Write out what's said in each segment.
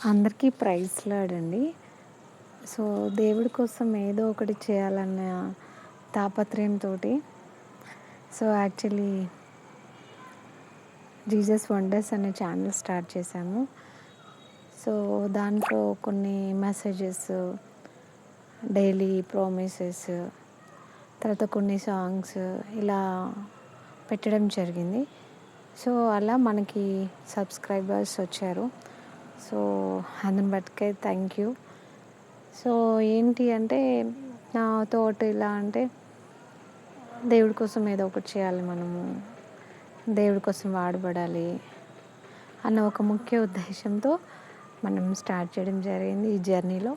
అందరికీ praise lord అండి. So, దేవుడి కోసం ఏదో ఒకటి చేయాలన్న తాపత్రయంతోటి యాక్చువల్లీ జీసస్ వండర్స్ అనే ఛానల్ స్టార్ట్ చేశాము. సో, దాంట్లో కొన్ని మెసేజెస్, డైలీ ప్రామిసెస్, తర్వాత కొన్ని సాంగ్స్ ఇలా పెట్టడం జరిగింది. సో, అలా మనకి సబ్స్క్రైబర్స్ వచ్చారు. సో, అందుని బట్టుకే థ్యాంక్ యూ. సో, ఏంటి అంటే నా థాట్ ఎలా అంటే దేవుడి కోసం ఏదో ఒకటి చేయాలి మనము. దేవుడి కోసం వాడబడాలి అన్న ఒక ముఖ్య ఉద్దేశంతో మనం స్టార్ట్ చేయడం జరిగింది ఈ జర్నీలో.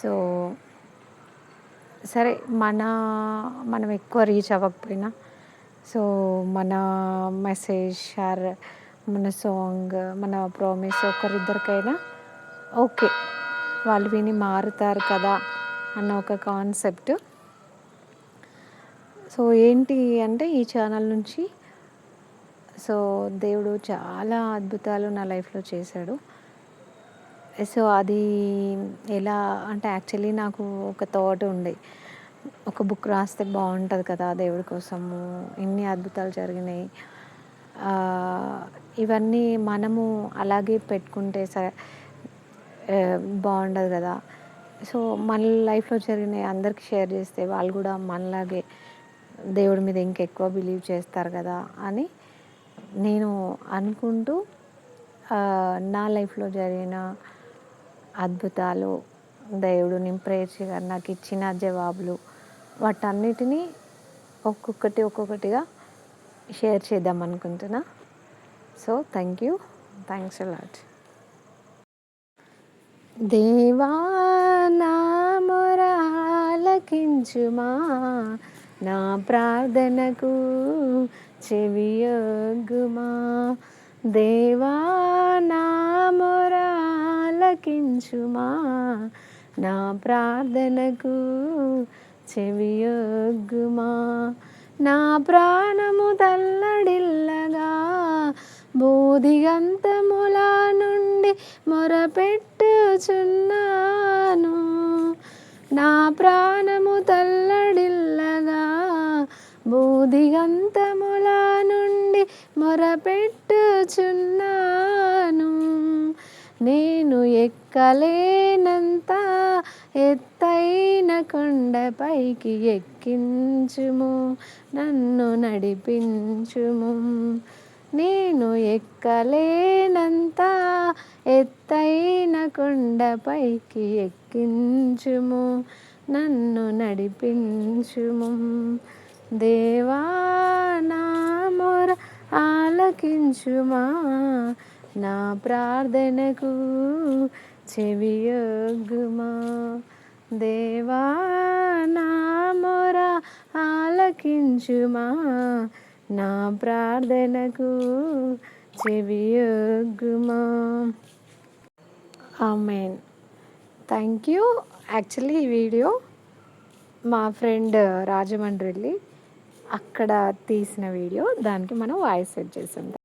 సో, సరే మనం ఎక్కువ రీచ్ అవ్వకపోయినా సో, మన మెసేజ్ మన సాంగ్, మన ప్రామిస్ ఒకరిద్దరికైనా ఓకే, వాళ్ళు విని మారుతారు కదా అన్న ఒక కాన్సెప్ట్. సో, ఏంటి అంటే ఈ ఛానల్ నుంచి దేవుడు చాలా అద్భుతాలు నా లైఫ్‌లో చేశాడు. సో, అది ఎలా అంటే యాక్చువల్లీ నాకు ఒక థాట్ ఉండే. ఒక బుక్ రాస్తే బాగుంటుంది కదా దేవుడి కోసము, ఇన్ని అద్భుతాలు జరిగినాయి. ఇవన్నీ మనము అలాగే పెట్టుకుంటే బాగుండదు కదా. సో, మన లైఫ్‌లో జరిగినవి అందరికి షేర్ చేస్తే వాళ్ళు కూడా మనలాగే దేవుడి మీద ఇంకెక్కువ బిలీవ్ చేస్తారు కదా అని నేను అనుకుంటూ నా లైఫ్‌లో జరిగిన అద్భుతాలు, దేవుడిని ప్రేయర్ చేయగా నాకు ఇచ్చిన జవాబులు, వాటన్నిటినీ ఒక్కొక్కటిగా షేర్ చేద్దాం అనుకుంటున్నా. So, thank you. Thanks a lot. దేవా నా మొర ఆలకించుమా, నా ప్రార్థనకు చెవియొగ్గుమా. దేవా నా మొర ఆలకించుమా, నా ప్రార్థనకు చెవియొగ్గుమా. నా ప్రాణము తల్లడిల్లగా బోధిగంతముల నుండి మొరపెట్టుచున్నాను. నా ప్రాణము తల్లడిల్లగా బోధిగంతముల నుండి మొరపెట్టుచున్నాను. నేను ఎక్కలేనంత ఎత్తైన కొండపైకి ఎక్కించుము, నన్ను నడిపించుము. నేను ఎక్కలేనంత ఎత్తైన కొండపైకి ఎక్కించుము, నన్ను నడిపించుము. దేవా నా మొర ఆలకించుమా, నా ప్రార్థనకు చెవియొగ్గుమా. దేవా నా మొర ఆలకించుమా, నా ప్రార్థనకు చెవియొగ్గుమా. ఆమేన్. Thank you. యాక్చువల్లీ ఈ వీడియో మా ఫ్రెండ్ రాజమండ్రి వెళ్ళి అక్కడ తీసిన వీడియో, దానికి మనం వాయిస్ సెట్ చేసాం.